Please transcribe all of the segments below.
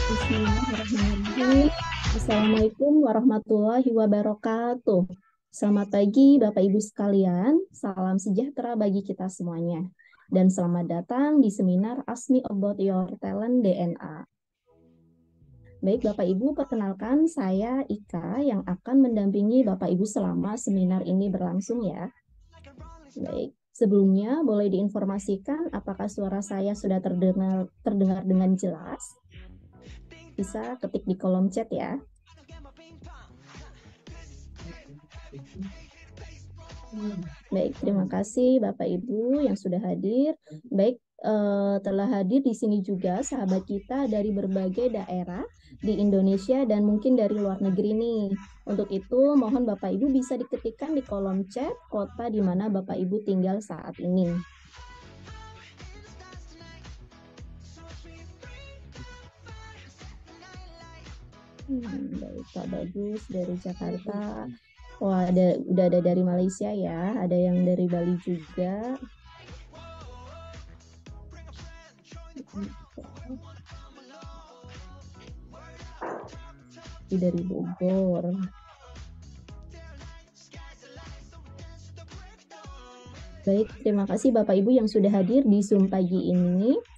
Bismillahirrahmanirrahim. Assalamualaikum warahmatullahi wabarakatuh. Selamat pagi Bapak Ibu sekalian. Salam sejahtera bagi kita semuanya. Dan selamat datang di seminar Ask Me About Your Talent DNA. Baik Bapak Ibu, perkenalkan saya Ika yang akan mendampingi Bapak Ibu selama seminar ini berlangsung ya. Baik, sebelumnya boleh diinformasikan apakah suara saya sudah terdengar dengan jelas? Bisa ketik di kolom chat ya. Baik, terima kasih Bapak Ibu yang sudah hadir. Baik, telah hadir di sini juga sahabat kita dari berbagai daerah di Indonesia dan mungkin dari luar negeri nih. Untuk itu, mohon Bapak Ibu bisa diketikkan di kolom chat kota di mana Bapak Ibu tinggal saat ini. Baik, Pak Bagus dari Jakarta. Wah, udah ada dari Malaysia ya, ada yang dari Bali juga. Dari Bogor. Baik, terima kasih Bapak Ibu yang sudah hadir di Zoom pagi ini.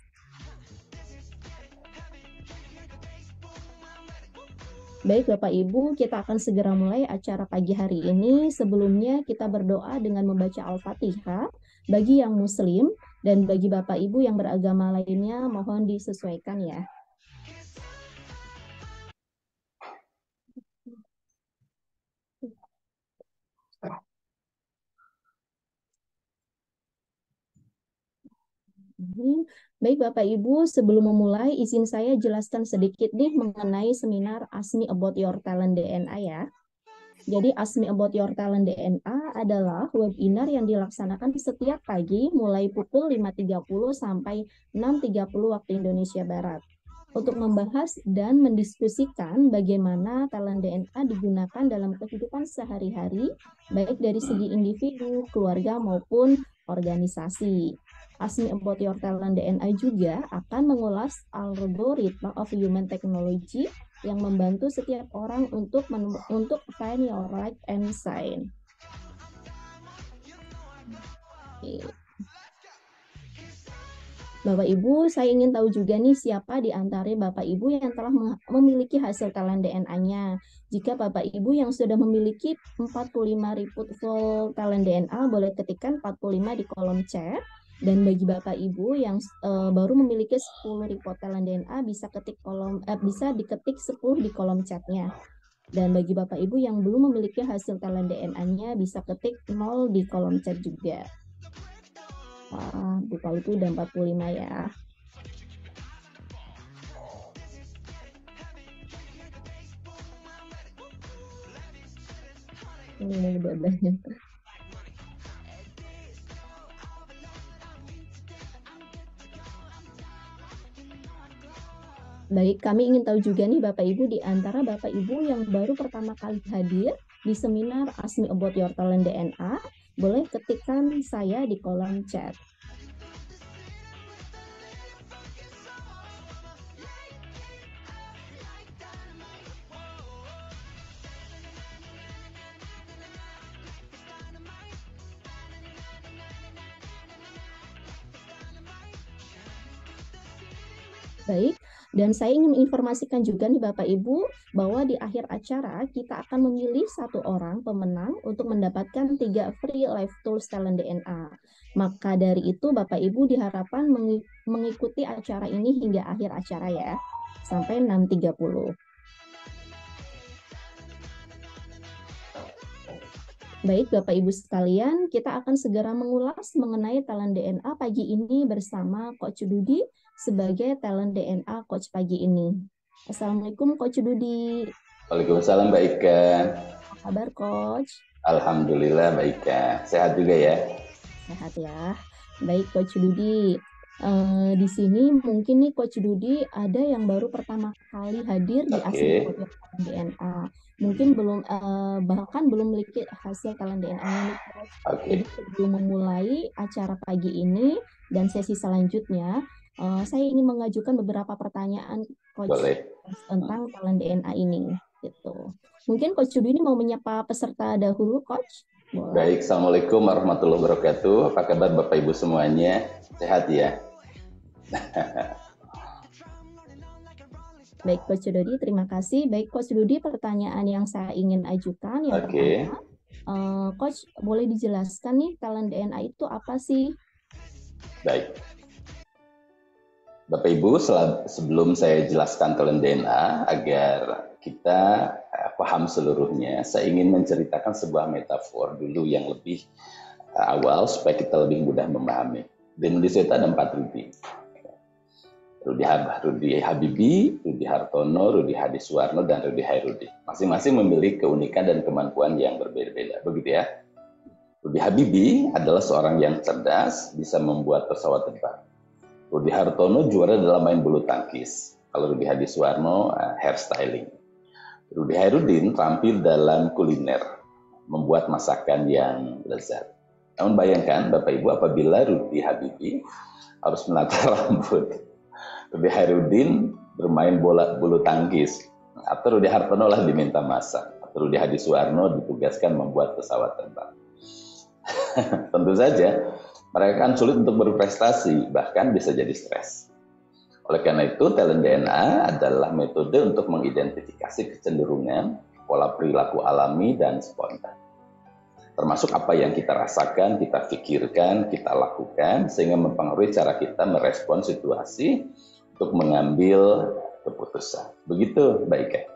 Baik Bapak Ibu, kita akan segera mulai acara pagi hari ini. Sebelumnya kita berdoa dengan membaca Al-Fatihah bagi yang Muslim dan bagi Bapak Ibu yang beragama lainnya mohon disesuaikan ya. Baik Bapak Ibu, sebelum memulai izin saya jelaskan sedikit nih mengenai seminar Ask Me About Your Talent DNA ya. Jadi Ask Me About Your Talent DNA adalah webinar yang dilaksanakan setiap pagi mulai pukul 5.30 sampai 6.30 waktu Indonesia Barat untuk membahas dan mendiskusikan bagaimana talent DNA digunakan dalam kehidupan sehari-hari baik dari segi individu, keluarga maupun organisasi. Ask Me About Your Talent DNA juga akan mengulas algoritma of human technology yang membantu setiap orang untuk find your right and shine. Bapak Ibu, saya ingin tahu juga nih siapa di antara Bapak Ibu yang telah memiliki hasil talent DNA-nya. Jika Bapak Ibu yang sudah memiliki 45 report full talent DNA, boleh ketikkan 45 di kolom chat. Dan bagi Bapak Ibu yang baru memiliki 10 report talent DNA, bisa diketik 10 di kolom chatnya. Dan bagi Bapak Ibu yang belum memiliki hasil talent DNA-nya, bisa ketik 0 di kolom chat juga. Buka itu udah 45 ya. Ini udah banyak. Baik, kami ingin tahu juga nih Bapak Ibu di antara Bapak Ibu yang baru pertama kali hadir di seminar Ask Me About Your Talent DNA, boleh ketikkan saya di kolom chat. Baik, dan saya ingin informasikan juga nih Bapak Ibu bahwa di akhir acara kita akan memilih satu orang pemenang untuk mendapatkan 3 free live tools talent DNA. Maka dari itu Bapak Ibu diharapkan mengikuti acara ini hingga akhir acara ya, sampai 6.30. Baik Bapak Ibu sekalian, kita akan segera mengulas mengenai talent DNA pagi ini bersama Coach Dudi sebagai talent DNA Coach pagi ini. Assalamualaikum Coach Dudi. Waalaikumsalam Mbak Ika. Apa kabar Coach? Alhamdulillah Mbak Ika. Sehat juga ya? Sehat ya. Baik Coach Dudi. Di sini mungkin nih Coach Dudi ada yang baru pertama kali hadir di Ask Me About Your Talent DNA. Mungkin bahkan belum memiliki hasil talent DNA-nya nih Coach. Jadi sebelum memulai acara pagi ini dan sesi selanjutnya, saya ingin mengajukan beberapa pertanyaan Coach. Boleh. tentang talent DNA ini gitu. Mungkin Coach Yudi ini mau menyapa peserta dahulu, Coach? Boleh. Baik, Assalamualaikum warahmatullahi wabarakatuh. Apa kabar Bapak Ibu semuanya? Sehat ya? Baik, Coach Dodi, terima kasih. Baik, Coach Dodi, pertanyaan yang saya ingin ajukan yang pertama, Coach, boleh dijelaskan nih talent DNA itu apa sih? Baik. Bapak Ibu, sebelum saya jelaskan talent DNA agar kita paham seluruhnya, saya ingin menceritakan sebuah metafor dulu yang lebih awal supaya kita lebih mudah memahami. Di Indonesia itu ada 4 Rudi. Rudi Habibie, Rudi Hartono, Rudi Hadisuwarno, dan Rudi Hairudin. Masing-masing memiliki keunikan dan kemampuan yang berbeda-beda, begitu ya. Rudi Habibie adalah seorang yang cerdas, bisa membuat pesawat terbang. Rudi Hartono juara dalam main bulu tangkis. Kalau Rudi Hadisuwarno, hairstyling. Rudi Hairudin tampil dalam kuliner, membuat masakan yang lezat. Namun bayangkan Bapak Ibu apabila Rudi Habibie harus menata rambut, Rudi Hairudin bermain bulu tangkis, atau Rudi Hartono lah diminta masak, atau Rudi Hadisuwarno ditugaskan membuat pesawat terbang. Tentu saja mereka kan sulit untuk berprestasi, bahkan bisa jadi stres. Oleh karena itu, talent DNA adalah metode untuk mengidentifikasi kecenderungan, pola perilaku alami, dan spontan. Termasuk apa yang kita rasakan, kita pikirkan, kita lakukan, sehingga mempengaruhi cara kita merespon situasi untuk mengambil keputusan. Begitu, baik.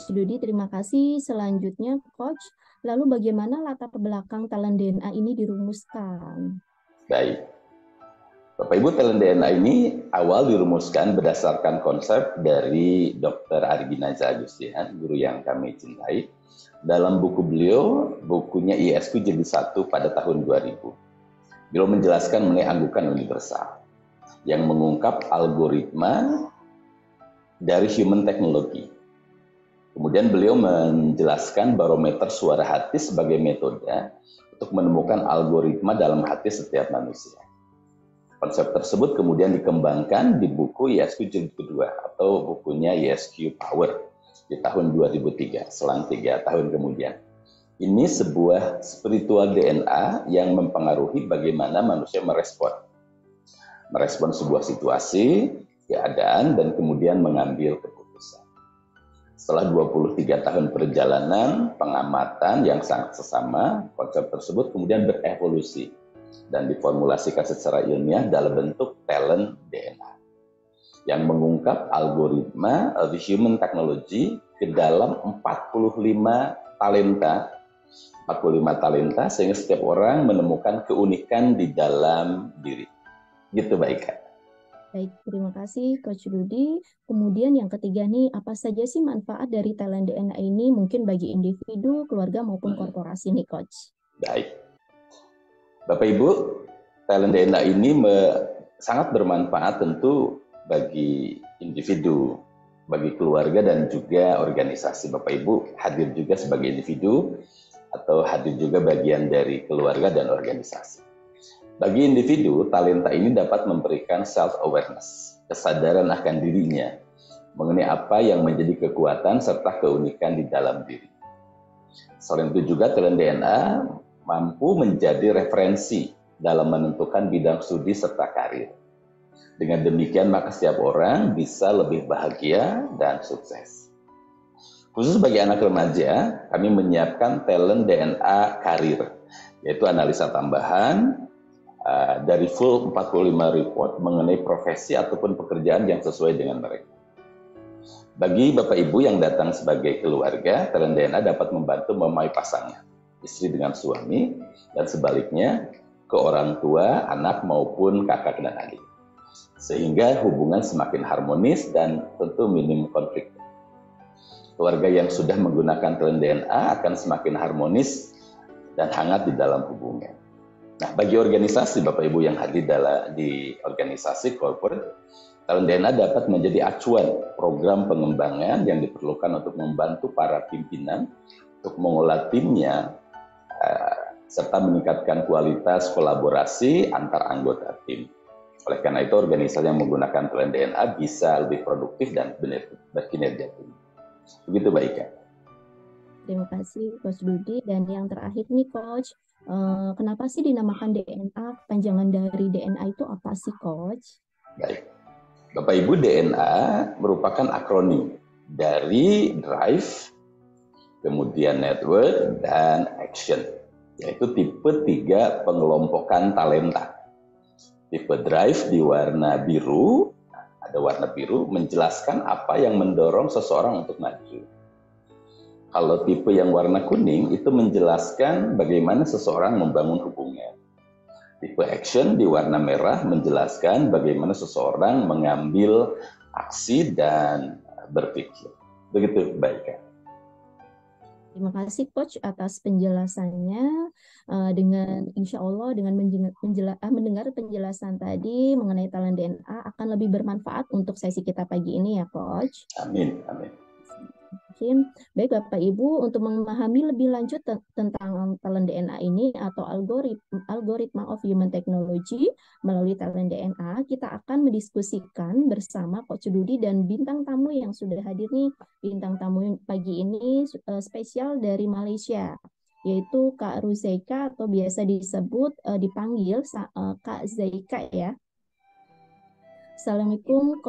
Dudi, terima kasih. Selanjutnya, Coach, lalu bagaimana latar belakang talent DNA ini dirumuskan? Baik. Bapak Ibu, talent DNA ini awal dirumuskan berdasarkan konsep dari Dr. Argina Agustian, guru yang kami cintai. Dalam buku beliau, bukunya ISQ Jadi Satu pada tahun 2000. Beliau menjelaskan mengenai anggukan universal yang mengungkap algoritma dari human technology. Kemudian beliau menjelaskan barometer suara hati sebagai metode untuk menemukan algoritma dalam hati setiap manusia. Konsep tersebut kemudian dikembangkan di buku ISQ Jilid kedua atau bukunya ISQ Power di tahun 2003, selang 3 tahun kemudian. Ini sebuah spiritual DNA yang mempengaruhi bagaimana manusia merespon sebuah situasi, keadaan, dan kemudian mengambil keputusan. Setelah 23 tahun perjalanan, pengamatan yang sangat sesama, konsep tersebut kemudian berevolusi dan diformulasikan secara ilmiah dalam bentuk talent DNA yang mengungkap algoritma the human technology ke dalam 45 talenta sehingga setiap orang menemukan keunikan di dalam diri. Gitu, baik. Baik, terima kasih Coach Rudi. Kemudian yang ketiga nih, apa saja sih manfaat dari talent DNA ini mungkin bagi individu, keluarga maupun korporasi nih, Coach? Baik. Bapak Ibu, talent DNA ini sangat bermanfaat tentu bagi individu, bagi keluarga, dan juga organisasi. Bapak Ibu hadir juga sebagai individu atau hadir juga bagian dari keluarga dan organisasi. Bagi individu, talenta ini dapat memberikan self-awareness, kesadaran akan dirinya, mengenai apa yang menjadi kekuatan serta keunikan di dalam diri. Selain itu juga talent DNA mampu menjadi referensi dalam menentukan bidang studi serta karir. Dengan demikian, maka setiap orang bisa lebih bahagia dan sukses. Khusus bagi anak remaja, kami menyiapkan talent DNA karir, yaitu analisa tambahan dari full 45 report mengenai profesi ataupun pekerjaan yang sesuai dengan mereka. Bagi Bapak Ibu yang datang sebagai keluarga, talent DNA dapat membantu memakai pasangan, istri dengan suami, dan sebaliknya ke orang tua, anak maupun kakak dan adik. Sehingga hubungan semakin harmonis dan tentu minim konflik. Keluarga yang sudah menggunakan talent DNA akan semakin harmonis dan hangat di dalam hubungan. Nah, bagi organisasi Bapak Ibu yang hadir di organisasi corporate, talent DNA dapat menjadi acuan program pengembangan yang diperlukan untuk membantu para pimpinan untuk mengolah timnya serta meningkatkan kualitas kolaborasi antar anggota tim. Oleh karena itu, organisasi yang menggunakan talent DNA bisa lebih produktif dan berkinerja tinggi. Begitu, Mbak Ika. Terima kasih Coach Dudi. Dan yang terakhir nih Coach, kenapa sih dinamakan DNA? Panjangan dari DNA itu apa sih Coach? Baik, Bapak Ibu, DNA merupakan akronim dari drive, kemudian network, dan action, yaitu tipe 3 pengelompokan talenta. Tipe drive di warna biru, ada warna biru, menjelaskan apa yang mendorong seseorang untuk maju. Kalau tipe yang warna kuning itu menjelaskan bagaimana seseorang membangun hubungan. Tipe action di warna merah menjelaskan bagaimana seseorang mengambil aksi dan berpikir. Begitu, baik. Terima kasih Coach atas penjelasannya. Dengan insya Allah dengan mendengar penjelasan tadi mengenai talent DNA akan lebih bermanfaat untuk sesi kita pagi ini ya Coach. Amin, amin. Baik Bapak Ibu, untuk memahami lebih lanjut tentang talent DNA ini atau algoritma of human technology melalui talent DNA, kita akan mendiskusikan bersama Coach Dudi dan bintang tamu yang sudah hadir nih. Bintang tamu pagi ini spesial dari Malaysia, yaitu Kak Ruzaika atau biasa disebut dipanggil Kak Zaika ya. Assalamualaikum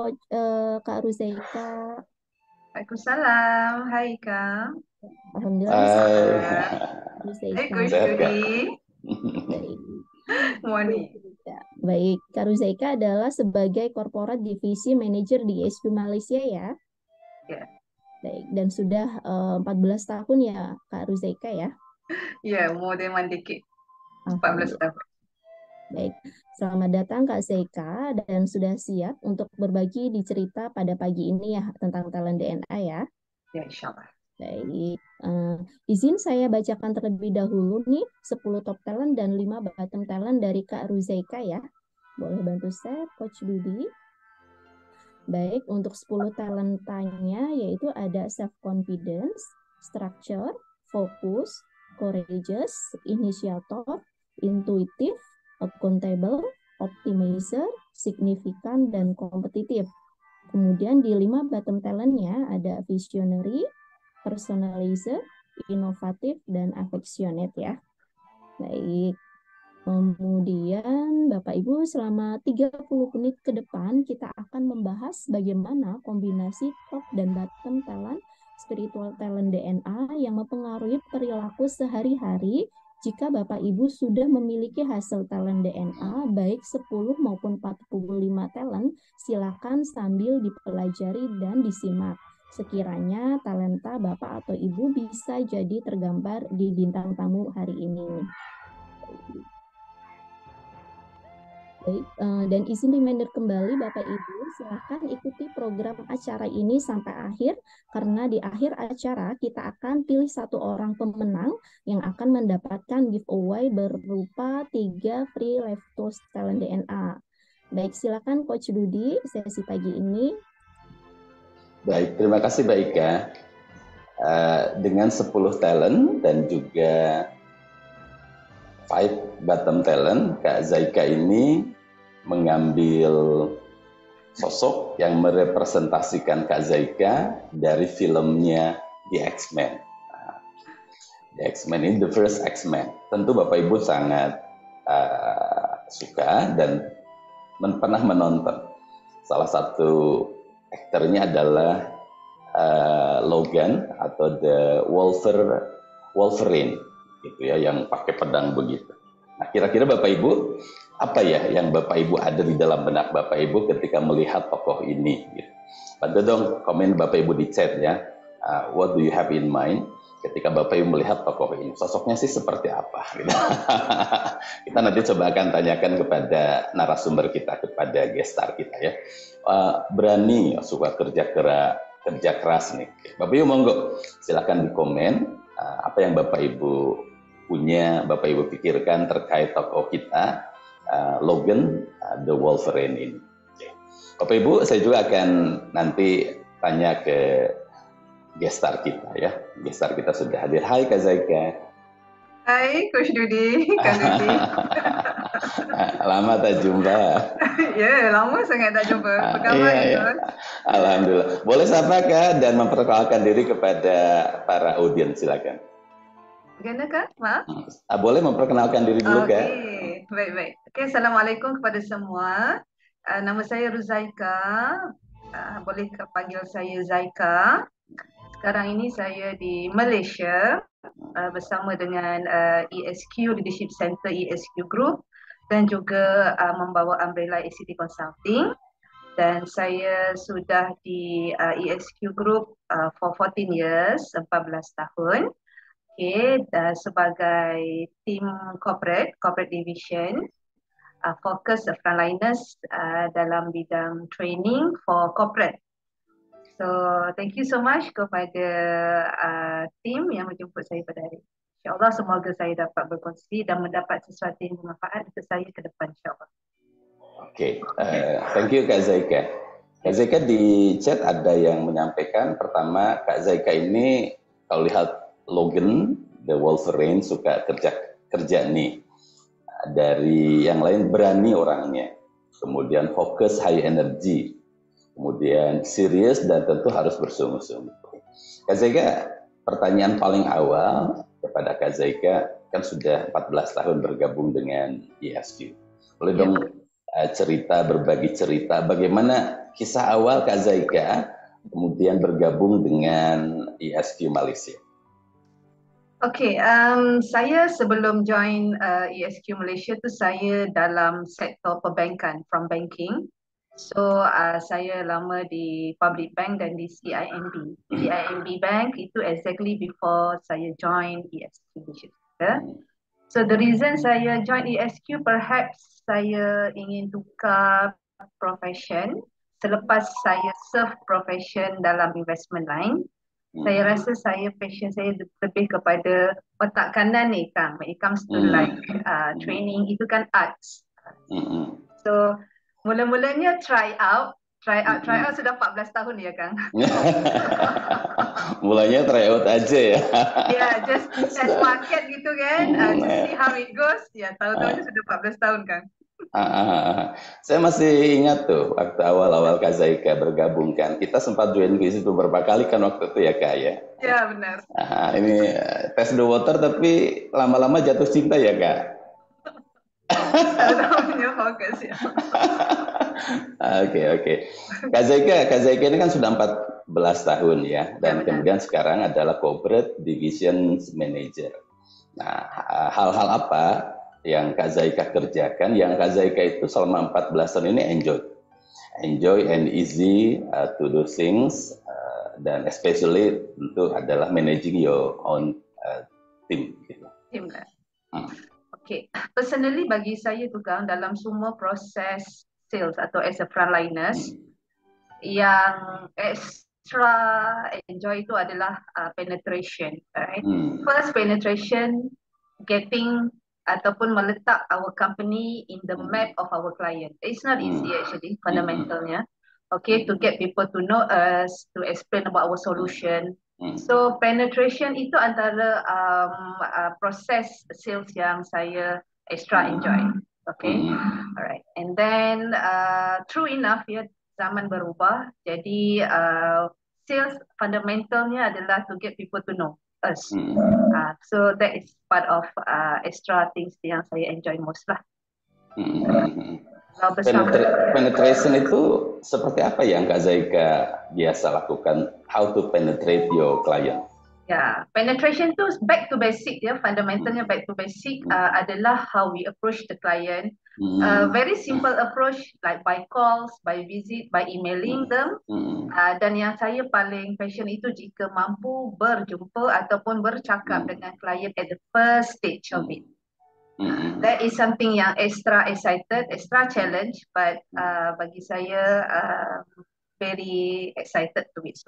Kak Ruzaika. Waalaikumsalam. Hai Kak. Alhamdulillah. Hai Coach Dudi. Morning. Baik, Kak Ruzaika adalah sebagai Corporate Divisi Manager di HQ Malaysia ya. Ya. Baik, dan sudah 14 tahun ya Kak Ruzaika ya. Ya, more than one decade. 14 tahun. Baik, selamat datang Kak Zaika dan sudah siap untuk berbagi di cerita pada pagi ini ya tentang talent DNA ya. Ya, insya Allah. Baik, izin saya bacakan terlebih dahulu nih 10 top talent dan 5 bottom talent dari Kak Ruzaika ya. Boleh bantu saya Coach Dudi? Baik, untuk 10 talentanya yaitu ada self-confidence, structure, focus, courageous, initiator, intuitive, accountable, optimizer, signifikan, dan kompetitif. Kemudian di 5 bottom talent-nya ada visionary, personalizer, inovatif, dan affectionate ya. Baik. Kemudian Bapak Ibu selama 30 menit ke depan kita akan membahas bagaimana kombinasi top dan bottom talent spiritual talent DNA yang mempengaruhi perilaku sehari-hari. Jika Bapak Ibu sudah memiliki hasil talent DNA baik 10 maupun 45 talent, silakan sambil dipelajari dan disimak. Sekiranya talenta Bapak atau Ibu bisa jadi tergambar di bintang tamu hari ini. Baik, dan izin reminder kembali Bapak Ibu, silakan ikuti program acara ini sampai akhir, karena di akhir acara kita akan pilih satu orang pemenang yang akan mendapatkan giveaway berupa 3 free live tours talent DNA. Baik, silakan Coach Dudi, sesi pagi ini. Baik, terima kasih Mbak Ika. Dengan 10 talent dan juga 5 bottom talent, Kak Zaika ini mengambil sosok yang merepresentasikan Kak Zaika dari filmnya The X-Men. The X-Men ini, The First X-Men. Tentu Bapak Ibu sangat suka dan pernah menonton. Salah satu aktornya adalah Logan atau The Wolverine. Gitu ya, yang pakai pedang begitu. Nah, kira-kira Bapak Ibu, apa ya yang Bapak Ibu ada di dalam benak Bapak Ibu ketika melihat tokoh ini? Gitu. Bantu dong komen Bapak Ibu di chat ya. What do you have in mind ketika Bapak Ibu melihat tokoh ini? Sosoknya sih seperti apa? Gitu. Kita nanti coba akan tanyakan kepada narasumber kita, kepada gestar kita ya. Berani, suka kerja keras nih. Bapak Ibu monggo, silakan di komen apa yang Bapak Ibu punya, Bapak Ibu pikirkan terkait tokoh kita, Logan, The Wolverine ini. Bapak Ibu, saya juga akan nanti tanya ke gestar kita ya. Gestar kita sudah hadir. Hai Kak Zaika. Hai Coach Dudi, Kak Dudi. Lama tak jumpa. Ya, lama sangat tak jumpa. Apa khabar, Iya. Idul? Alhamdulillah. Boleh sapa Kak dan memperkenalkan diri kepada para audiens, silakan. Bagaimana, Kak? Maaf. Boleh memperkenalkan diri dulu Kak. Okey, baik-baik. Okey, Assalamualaikum kepada semua. Nama saya Ruzaika. Boleh panggil saya Zaika. Sekarang ini saya di Malaysia bersama dengan ESQ Leadership Center ESQ Group dan juga membawa umbrella ACT Consulting, dan saya sudah di ESQ Group for 14 years, 14 tahun. Okay, sebagai team corporate division, fokus frontliners dalam bidang training for corporate. So, thank you so much kepada tim yang menjemput saya pada hari ini. InsyaAllah semoga saya dapat berkongsi dan mendapat sesuatu yang bermanfaat untuk saya ke depan, insyaAllah. Oke, thank you Kak Zaika. Kak Zaika di chat ada yang menyampaikan, pertama Kak Zaika ini kalau lihat Logan, The Wolverine, suka kerja nih. Dari yang lain berani orangnya, kemudian fokus high energy, kemudian serius dan tentu harus bersungguh-sungguh. Kak Zaika, pertanyaan paling awal kepada Kak Zaika, kan sudah 14 tahun bergabung dengan ESQ. Boleh dong berbagi cerita bagaimana kisah awal Kak Zaika kemudian bergabung dengan ESQ Malaysia. Okey, saya sebelum join ESQ Malaysia tu saya dalam sektor perbankan, from banking. So saya lama di Public Bank dan di CIMB. CIMB Bank itu exactly before saya join ESQ Malaysia. So the reason saya join ESQ, perhaps saya ingin tukar profession selepas saya serve profession dalam investment line. Saya rasa passion saya lebih kepada otak kanan ni, Kang. When it comes to like training, itu kan arts. So mula-mulanya try out sudah 14 tahun ya, Kang. Mulanya try out aja ya. Ya, just test market gitu kan, to see how it goes. Ya, tahu-tahu sudah 14 tahun, Kang. Saya masih ingat tuh waktu awal-awal Kak Zaika bergabung kan, kita sempat join di situ beberapa kali kan waktu itu ya Kak ya. Ya benar. Ini test the water tapi lama-lama jatuh cinta ya Kak. Tahu-tahunya fokus ya. Oke. Kak Zaika ini kan sudah 14 tahun ya, dan kemudian sekarang adalah Corporate Division Manager. Nah, hal-hal apa yang Kak Zaika kerjakan, yang Kak Zaika itu selama 14 tahun ini enjoy and easy to do things, dan especially tentu adalah managing your own team gitu. Tim lah. Okay, personally bagi saya tu Kang, dalam semua proses sales atau as a frontliners, yang extra enjoy itu adalah penetration, right? First penetration, getting ataupun meletak our company in the map of our client. It's not easy actually, fundamentalnya. Okay, to get people to know us, to explain about our solution. So penetration itu antara proses sales yang saya extra enjoy. Okay, alright. And then true enough ya, zaman berubah. Jadi sales fundamentalnya adalah to get people to know us. So that is part of extra things yang saya enjoy most lah. Penetration itu seperti apa yang Kak Zaika biasa lakukan? How to penetrate your client? Ya, penetration tu back to basic ya, fundamentalnya back to basic adalah how we approach the client. Very simple approach like by calls, by visit, by emailing them. Dan yang saya paling passion itu jika mampu berjumpa ataupun bercakap dengan client at the first stage of it. That is something yang extra excited, extra challenge, but bagi saya very excited to it.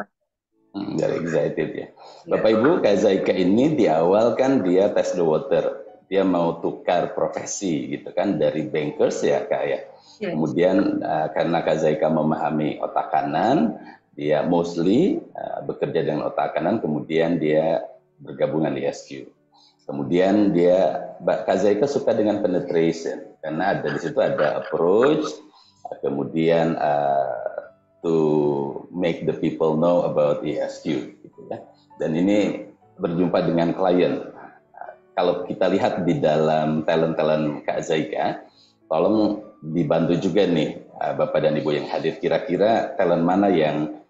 Very excited ya. Bapak Ibu, Kak Zaika ini di awal kan dia test the water, dia mau tukar profesi gitu kan dari bankers ya Kak ya. Kemudian karena Kak Zaika memahami otak kanan, dia mostly bekerja dengan otak kanan, kemudian dia bergabungan di SQ. Kemudian Kak Zaika suka dengan penetration karena di situ ada approach, kemudian to make the people know about ESQ, gitu ya. Dan ini berjumpa dengan klien. Kalau kita lihat di dalam talent Kak Zaika, tolong dibantu juga nih Bapak dan Ibu yang hadir, kira-kira talent mana yang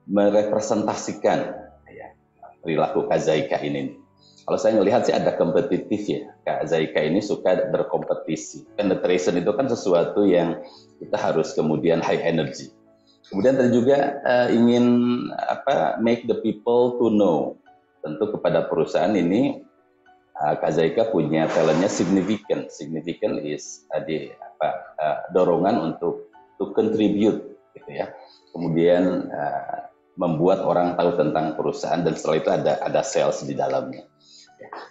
merepresentasikan ya, perilaku Kak Zaika ini. Kalau saya melihat sih ada kompetitif ya. Kak Zaika ini suka berkompetisi. Penetration itu kan sesuatu yang kita harus kemudian high energy. Kemudian tadi juga ingin make the people to know. Tentu kepada perusahaan ini Kak Zaika punya talentnya significant. Significant is dorongan untuk to contribute gitu ya. Kemudian membuat orang tahu tentang perusahaan dan setelah itu ada sales di dalamnya.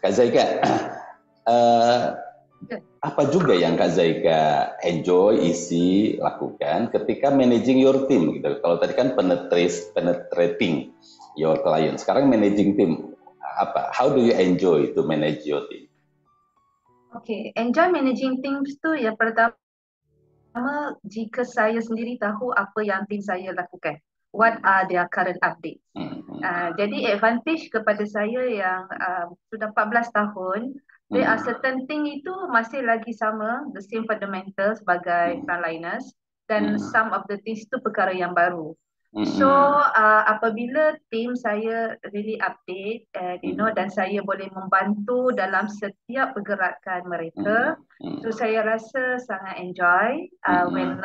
Kak Zaika, apa juga yang Kak Zaika enjoy, isi, lakukan ketika managing your team gitu. Kalau tadi kan penetrating your client, sekarang managing team, apa? How do you enjoy to manage your team? Okay, enjoy managing teams tu ya pertama jika saya sendiri tahu apa yang tim saya lakukan. What are their current updates? Jadi advantage kepada saya yang sudah 14 tahun, there are certain thing itu masih lagi sama, the same fundamental sebagai frontliners, dan some of the things itu perkara yang baru. So apabila tim saya really update, dan saya boleh membantu dalam setiap pergerakan mereka, so saya rasa sangat enjoy when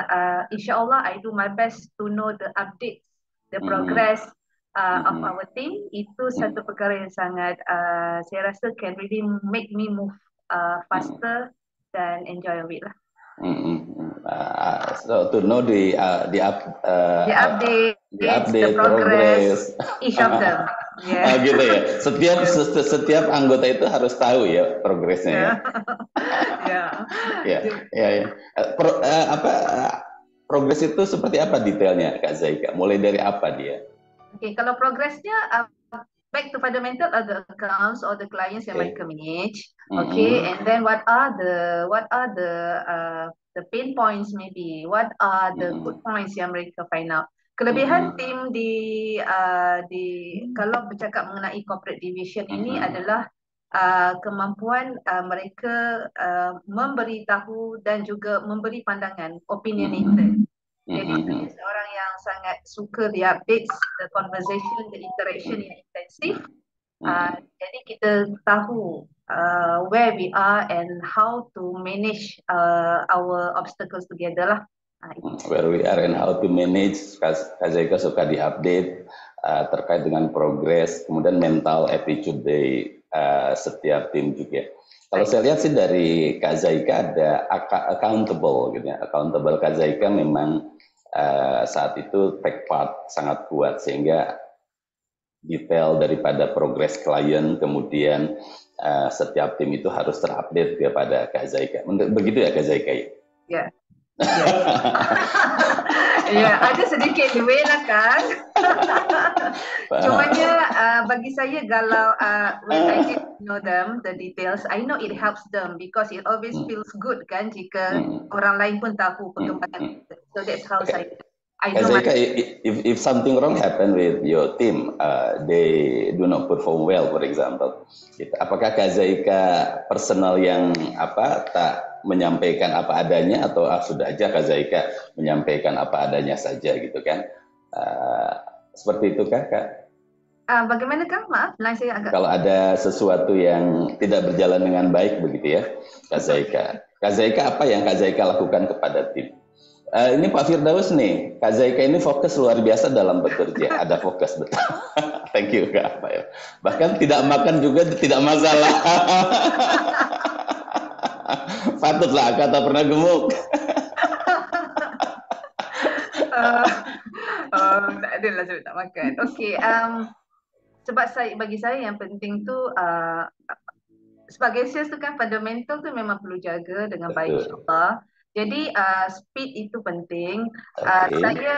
insyaAllah I do my best to know the updates, the progress of our team. Itu satu perkara yang sangat saya rasa can really make me move faster dan enjoy a bit lah. So to know the update, the progress, each of them. Yeah. Gitu ya. Setiap anggota itu harus tahu ya progresnya. Progres itu seperti apa detailnya Kak Zaika? Mulai dari apa dia? Okay, kalau progresnya back to fundamental are the accounts or the clients yang mereka manage. Okay, and then what are the pain points maybe? What are the good points yang mereka find out? Kelebihan tim di kalau bercakap mengenai corporate division ini adalah kemampuan mereka memberitahu dan juga memberi pandangan opinionated. Jadi saya seorang yang sangat suka the updates, the conversation, the interaction yang intensif. Jadi kita tahu where we are and how to manage our obstacles together lah. Where we are and how to manage. Kak Zaika suka di-update terkait dengan progress, kemudian mental attitude dari setiap tim juga. Kalau saya lihat sih dari Kak Zaika ada accountable gitu ya. Accountable Kak Zaika memang saat itu take part sangat kuat sehingga detail daripada progres klien, kemudian setiap tim itu harus terupdate kepada Kak Zaika. Begitu ya Kak Zaika ya? Ya. Ya, ada sedikit way lah kan. Cumanya bagi saya kalau when I get to know them, the details, I know it helps them because it always feels good kan jika orang lain pun tahu perkembangan. So that's how I know. Zaika, if something wrong happen with your team, they do not perform well, for example, apakah Kak Zaika personal yang tak menyampaikan apa adanya atau sudah aja Kak Zaika menyampaikan apa adanya saja gitu kan? Seperti itu Kak? Bagaimana Kak? Maaf, saya agak. Kalau ada sesuatu yang tidak berjalan dengan baik begitu ya, Kak Zaika. Kak Zaika apa yang Kak Zaika lakukan kepada tim? Ini Pak Firdaus nih, Kak Zaika ini fokus luar biasa dalam bekerja, ada fokus betul. Thank you Kak. Bahkan tidak makan juga tidak masalah. Patutlah kata pernah gemuk. Tak adalah sebab tak makan. Okey, sebab bagi saya yang penting tu sebagai sales tu kan fundamental tu memang perlu jaga dengan baik insyaAllah. Jadi speed itu penting. Saya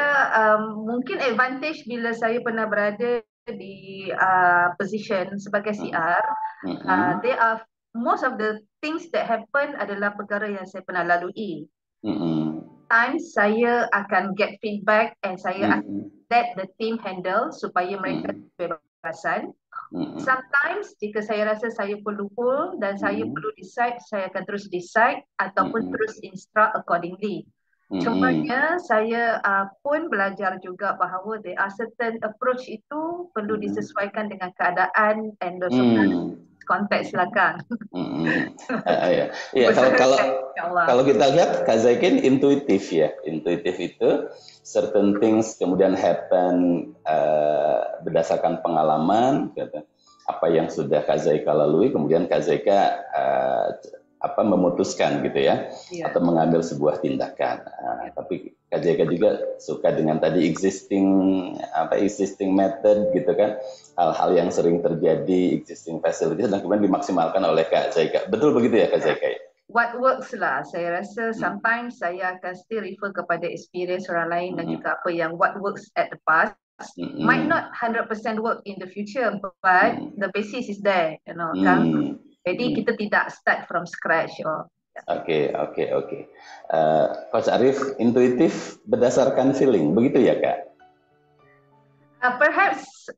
mungkin advantage bila saya pernah berada di position sebagai CR, there are most of the things that happen adalah perkara yang saya pernah lalui. Times saya akan get feedback and saya akan let the team handle supaya mereka bebasan. Sometimes jika saya rasa saya perlu pull dan saya perlu decide, saya akan terus decide ataupun terus instruct accordingly. Cumanya saya pun belajar juga bahawa there are certain approach itu perlu disesuaikan dengan keadaan and also konteks lah Kang. Ya, kalau kita lihat Kak Zaikin intuitif ya, intuitif itu certain things kemudian happen berdasarkan pengalaman, apa yang sudah Kak Zaika lalui, kemudian Kak Zaika memutuskan gitu ya, atau mengambil sebuah tindakan. Tapi Kak Zaika juga suka dengan tadi existing method gitu kan, hal-hal yang sering terjadi, existing facilities dan kemudian dimaksimalkan oleh Kak Zaika. Betul begitu ya Kak Zaika? What works lah, saya rasa sometimes saya akan still refer kepada experience orang lain dan juga apa yang what works at the past might not 100% work in the future, but the basis is there, you know, kan? Jadi kita tidak start from scratch. Oke. Coach Arif, intuitif berdasarkan feeling, begitu ya Kak? Perhaps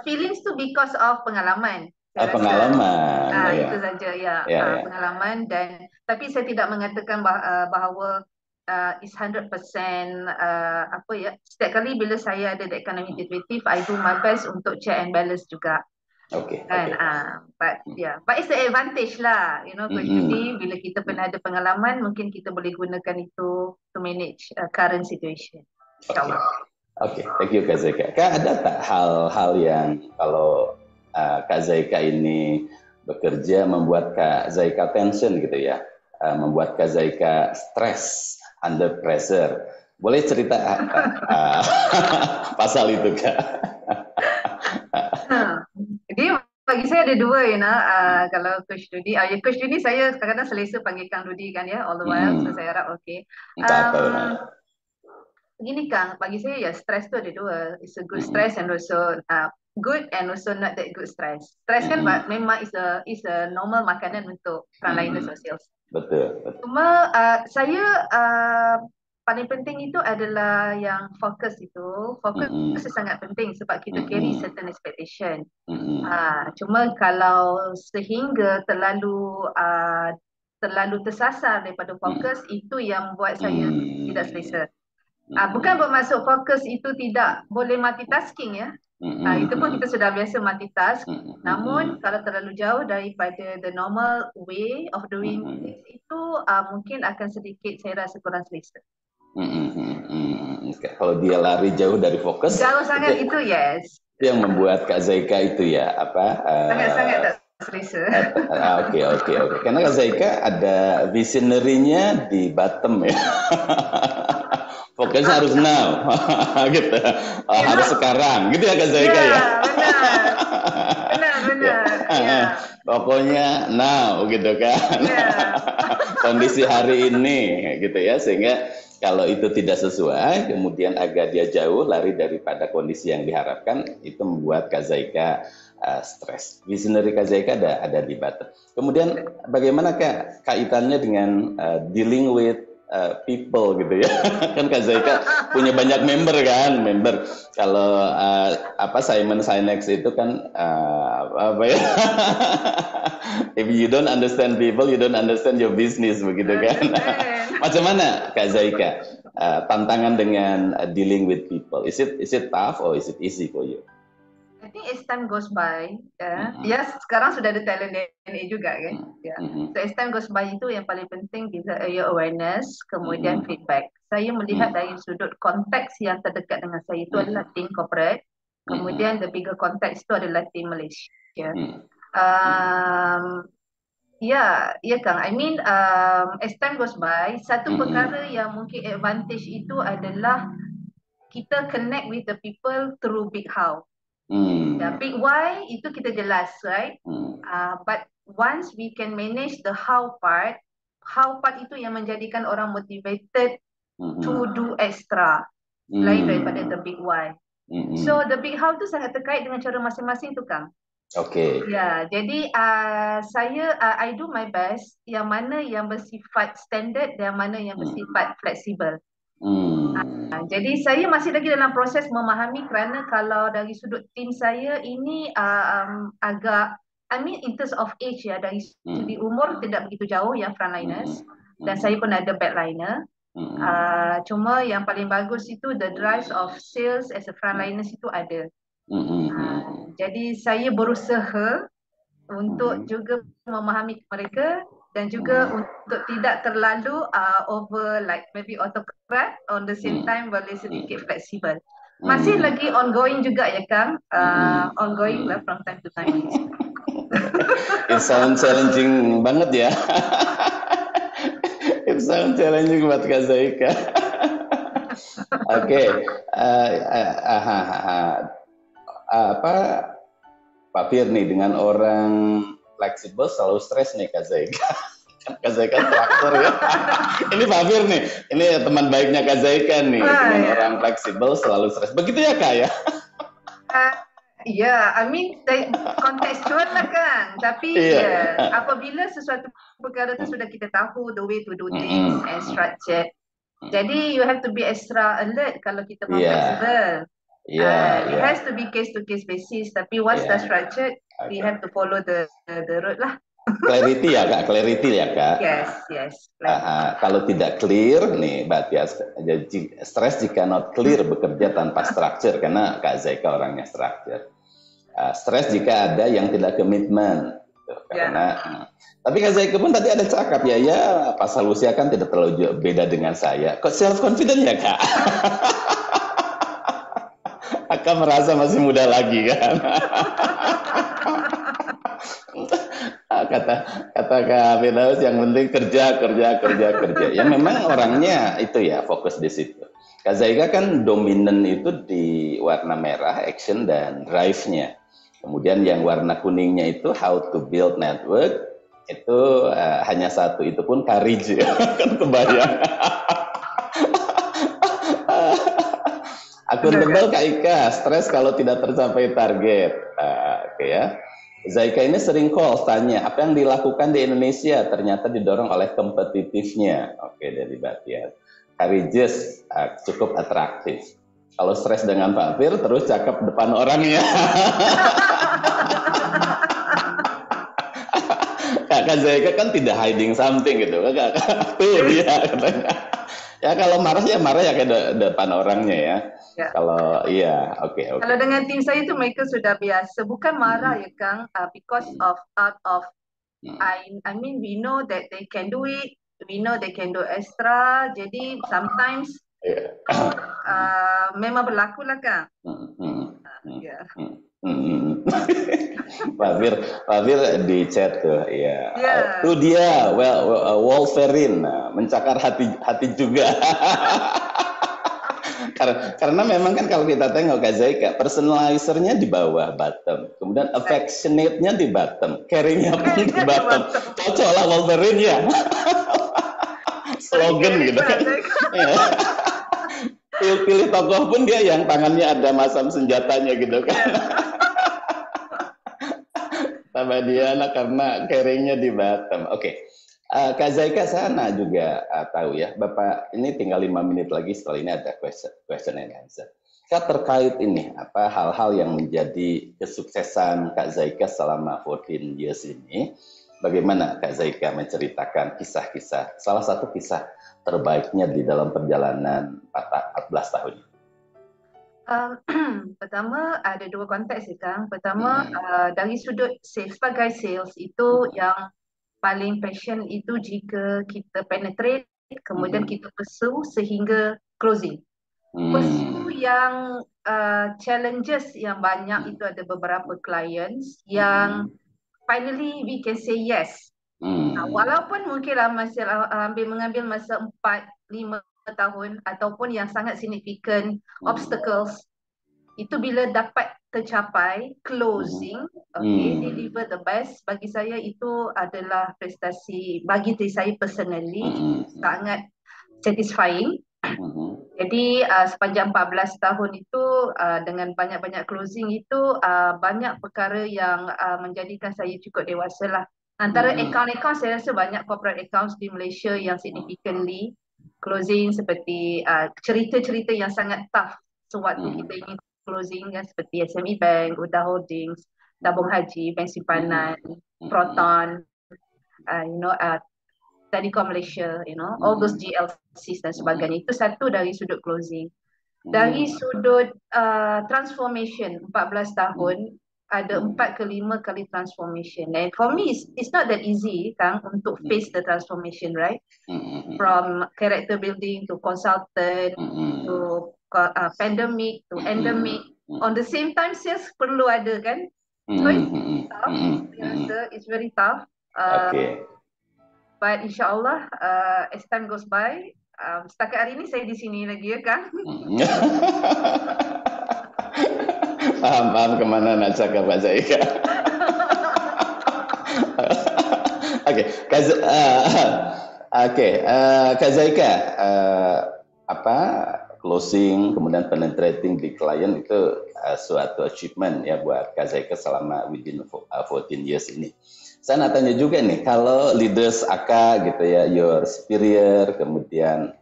feelings tu because of pengalaman. Pengalaman. Itu saja ya, pengalaman dan tapi saya tidak mengatakan bahawa is 100% setiap kali bila saya ada that kind of intuitive, I do my best untuk check and balance juga. But it's the advantage lah, you know, Coach Judy, bila kita pernah ada pengalaman, mungkin kita boleh gunakan itu to manage current situation. InsyaAllah. Oke, thank you Kak Zaika. Kak, ada tak hal-hal yang kalau Kak Zaika ini bekerja membuat Kak Zaika tension gitu ya, membuat Kak Zaika stres, under pressure. Boleh cerita pasal itu Kak? Jadi bagi saya ada dua kalau Coach Dudi, Coach Dudi saya kadang-kadang selesa panggil Kang Dudi kan ya, all the while, so saya harap okey. Begini Kang, bagi saya ya stress tu ada dua, it's a good stress and also good and also not that good stress. Stress kan memang is a normal makanan untuk frontliners or sales. Betul. Cuma saya paling penting itu adalah yang fokus itu. Fokus itu sangat penting sebab kita carry certain expectation. Cuma kalau sehingga terlalu tersasar daripada fokus, itu yang buat saya tidak selesa. Bukan bermaksud fokus itu tidak boleh multitasking ya. Itu pun kita sudah biasa multitask. Namun kalau terlalu jauh daripada the normal way of doing itu mungkin akan sedikit saya rasa kurang selesa. Kalau dia lari jauh dari fokus, jauh sangat itu yes. Itu yang membuat Kak Zaika itu ya sangat tak selesa. Oke. Karena Kak Zaika ada visionary-nya di bottom ya. Fokusnya harus now, gitu. Harus sekarang, gitu ya Kak Zaika ya. Benar. Pokoknya now, gitu kan. Kondisi hari ini, gitu ya, sehingga kalau itu tidak sesuai, kemudian agak dia jauh lari daripada kondisi yang diharapkan, itu membuat Kak Zaika stres. Visionary Kak Zaika ada di bottom. Kemudian bagaimana Kak kaitannya dengan dealing with people gitu ya? Kan Kak Zaika punya banyak member. Kalau Simon Sinek itu kan if you don't understand people, you don't understand your business, begitu kan? Macam mana Kak Zaika tantangan dengan dealing with people? Is it tough or is it easy for you? I think as time goes by, sekarang sudah ada talent DNA juga kan. So as time goes by itu yang paling penting bila awareness, kemudian feedback. Saya melihat dari sudut konteks yang terdekat dengan saya itu adalah team corporate, kemudian the bigger context itu adalah team Malaysia. Kang. I mean, as time goes by, satu perkara yang mungkin advantage itu adalah kita connect with the people through big how. Big why itu kita jelas, right? But once we can manage the how part itu yang menjadikan orang motivated to do extra, lain daripada the big why. So the big how tu sangat terkait dengan cara masing-masing tu, Kang. Oke. Ya, jadi I do my best yang mana yang bersifat standard dan mana yang bersifat fleksibel. Jadi saya masih lagi dalam proses memahami kerana kalau dari sudut tim saya ini agak, I mean in terms of age ya, dari segi umur tidak begitu jauh yang frontliners dan saya pun ada backliner. Cuma yang paling bagus itu the drive of sales as a frontliners itu ada. Jadi saya berusaha untuk juga memahami mereka dan juga untuk tidak terlalu over like maybe autocrat, on the same time boleh sedikit fleksibel. Masih lagi ongoing juga ya Kang, ongoing lah from time to time. It sounds challenging banget ya. It sounds challenging buat Kak Zaika. Oke, apa Pak Fir nih dengan orang fleksibel selalu stres nih Kak Zaika. Kak Zaika traktor ya. Ini Pak Fir nih, ini teman baiknya Kak Zaika nih. Dengan orang fleksibel selalu stres. Begitu ya Kak ya? Ya, I mean kontekstual lah kan. Tapi apabila sesuatu perkara itu sudah kita tahu the way to do things and structured. Jadi you have to be extra alert kalau kita mau fleksibel. It has to be case to case basis. Tapi once the structured, we have to follow the road lah. Clarity ya Kak, clarity ya Kak. Yes. Kalau tidak clear nih, berarti stres jika not clear bekerja tanpa structure karena Kak Zaika orangnya structure. Stres jika ada yang tidak komitmen, karena. Tapi Kak Zaika pun tadi ada cakap ya Pak Salusia kan tidak terlalu beda dengan saya. Kok self confident ya Kak? Kakak merasa masih muda lagi kan? Kata Kak Firdaus yang penting kerja. Ya memang orangnya itu ya fokus di situ. Kak Zaika kan dominan itu di warna merah action dan drive-nya. Kemudian yang warna kuningnya itu how to build network itu hanya satu, itu pun courage kan kebayang. Akuntabel Kak Ika, stres kalau tidak tercapai target. Oke ya. Zaika ini sering calls tanya, apa yang dilakukan di Indonesia ternyata didorong oleh kompetitifnya. Oke, dari Batiar. Courageous, cukup atraktif. Kalau stres dengan Pak Fir, terus cakep depan orangnya. Kak Zaika kan tidak hiding something gitu. Tuh dia katanya. Ya kalau marah ya ke depan orangnya ya. Kalau oke. Kalau dengan tim saya itu mereka sudah biasa, bukan marah ya Kang, because of out of I mean we know that they can do it, we know they can do extra, jadi sometimes memang berlaku lah Kang. Pak Fir di chat tuh tuh dia Wolverine mencakar hati juga. Karena memang kan kalau kita tengok Kak Zaika, personalizernya di bawah bottom, kemudian affectionate-nya di bottom, caring-nya pun di bottom. Cocok lah Wolverine ya. Slogan gitu kan. Pilih tokoh pun dia yang tangannya ada masam senjatanya gitu kan. Sama dia karena caring-nya di bottom. Oke. Kak Zaika sana juga tahu ya, Bapak ini tinggal 5 menit lagi setelah ini ada question and answer. Kak terkait ini, apa hal-hal yang menjadi kesuksesan Kak Zaika selama 14 years ini, bagaimana Kak Zaika menceritakan kisah-kisah, salah satu kisah terbaiknya di dalam perjalanan 14 tahun ini? Pertama ada dua konteks ya Kang. Pertama dari sudut sebagai sales itu yang paling passion itu jika kita penetrate, kemudian kita pursue sehingga closing. Pursue yang challenges yang banyak itu ada beberapa clients yang finally we can say yes. Walaupun mungkinlah masih mengambil masa 4-5 tahun ataupun yang sangat significant obstacles, itu bila dapat tercapai closing, deliver the best, bagi saya itu adalah prestasi, bagi diri saya personally sangat satisfying. Jadi sepanjang 14 tahun itu dengan banyak-banyak closing itu banyak perkara yang menjadikan saya cukup dewasa lah. Antara account-account saya rasa banyak corporate accounts di Malaysia yang significantly closing seperti cerita-cerita yang sangat tough sewaktu kita ingin closing kan, seperti SME Bank, Udah Holdings, Tabung Haji, Bank Simpanan, Proton, Telecom Malaysia, all those GLCs dan sebagainya. Itu satu dari sudut closing. Dari sudut transformation 14 tahun ada 4 ke 5 kali transformation. And for me it's not that easy Kang untuk face the transformation, right? From character building to consultant to pandemic to endemic. On the same time sales perlu ada kan? So it's tough. Saya rasa it's very tough. But insyaAllah as time goes by, setakat hari ini saya di sini lagi ya Kang. Paham kemana nak cakap Pak Zaika. Kak Zaika, closing kemudian penetrating di klien itu suatu achievement ya buat Kak Zaika selama within 14 years ini. Saya nak tanya juga nih, kalau leaders AK gitu ya, your superior, kemudian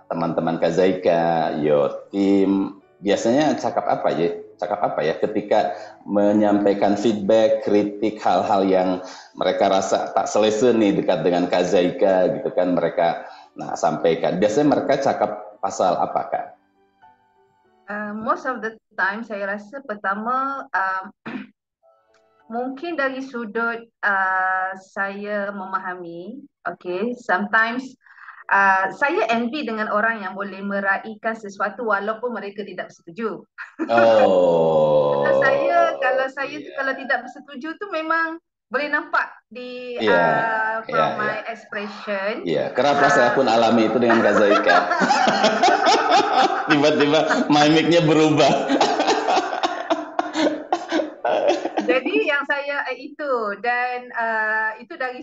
teman-teman Kak Zaika, your team, biasanya cakap apa ya ketika menyampaikan feedback, kritik, hal-hal yang mereka rasa tak selesa nih dekat dengan Kak Zaika gitu kan, mereka sampaikan. Biasanya mereka cakap pasal apa Kak? Most of the time saya rasa pertama mungkin dari sudut saya memahami, sometimes saya envy dengan orang yang boleh meraihkan sesuatu walaupun mereka tidak bersetuju. Kalau tidak bersetuju tu memang boleh nampak di my expression. Kerap saya pun alami itu dengan Kak Zaika. Tiba-tiba mimiknya berubah. Jadi yang saya itu dan itu dari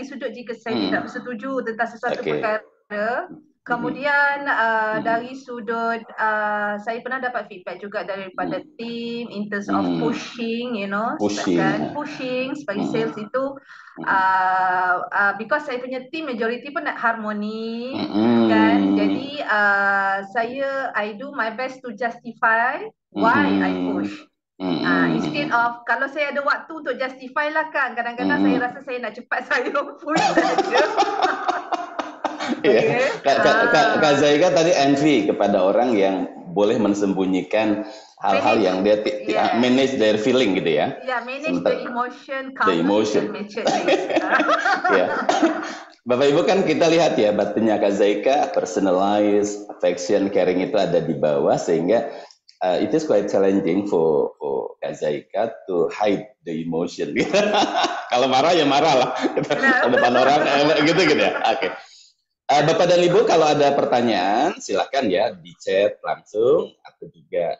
sudut jika saya tidak bersetuju tentang sesuatu perkara. Kemudian dari sudut saya pernah dapat feedback juga daripada team in terms of pushing, pushing sebagai sales itu because saya punya team majority pun nak harmoni kan. Jadi I do my best to justify why I push. Instead of kalau saya ada waktu untuk justify lah kan, kadang-kadang saya rasa saya nak cepat saya push saja. Kak Zaika tadi envy kepada orang yang boleh mensembunyikan hal-hal yang dia manage their feeling gitu ya. Manage the emotion. Bapak Ibu kan kita lihat ya batinnya Kak Zaika, personalized, affection, caring itu ada di bawah sehingga it is quite challenging for Kak Zaika to hide the emotion. Kalau marah ya marah lah depan orang gitu ya. Bapak dan Ibu kalau ada pertanyaan silakan ya di chat langsung atau juga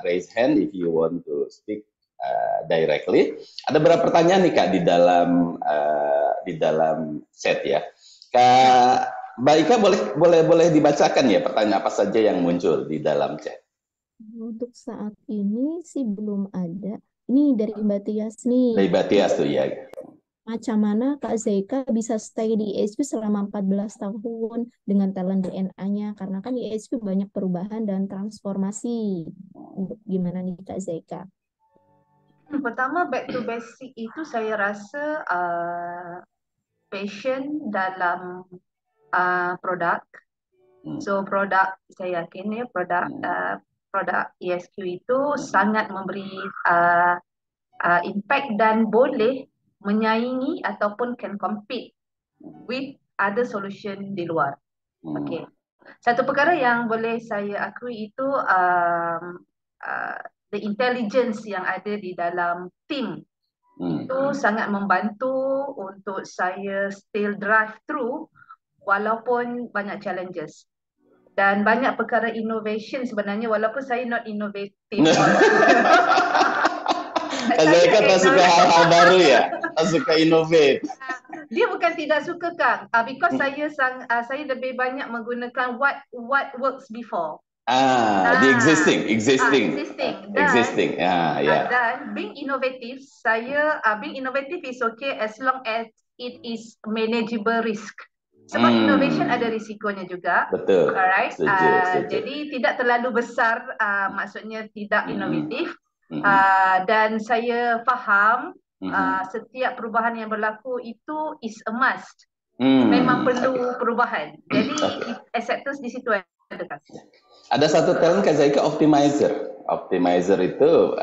raise hand if you want to speak directly. Ada beberapa pertanyaan nih Kak di dalam chat ya. Kak Mbak Ika boleh dibacakan ya pertanyaan apa saja yang muncul di dalam chat. Untuk saat ini sih belum ada. Ini dari Mbak Tias nih. Dari Mbak Tias tuh ya. Macam mana Kak Zaika bisa stay di IHSP selama 14 tahun dengan talent DNA-nya? Karena kan di IHSP banyak perubahan dan transformasi. Gimana nih Kak Zaika? Pertama, back to basic itu saya rasa passion dalam produk. So produk, saya yakin ya produk ESQ itu sangat memberi impact dan boleh menyaingi ataupun can compete with other solution di luar. Satu perkara yang boleh saya akui itu the intelligence yang ada di dalam team itu sangat membantu untuk saya still drive through walaupun banyak challenges. Dan banyak perkara innovation sebenarnya walaupun saya not innovative. Saya kan tak suka hal-hal baru ya, tak suka innovate. Dia bukan tidak suka Kang, because saya lebih banyak menggunakan what works before. The existing. Existing. Dan being innovative, being innovative is okay as long as it is manageable risk. Sebab innovation ada risikonya juga. Betul. Alright. Setuju. Jadi tidak terlalu besar, maksudnya tidak inovatif. Dan saya faham setiap perubahan yang berlaku itu is a must. Memang perlu perubahan. Jadi acceptance di situ ada kan. Ada satu talent Kak Zaika, optimizer. Optimizer itu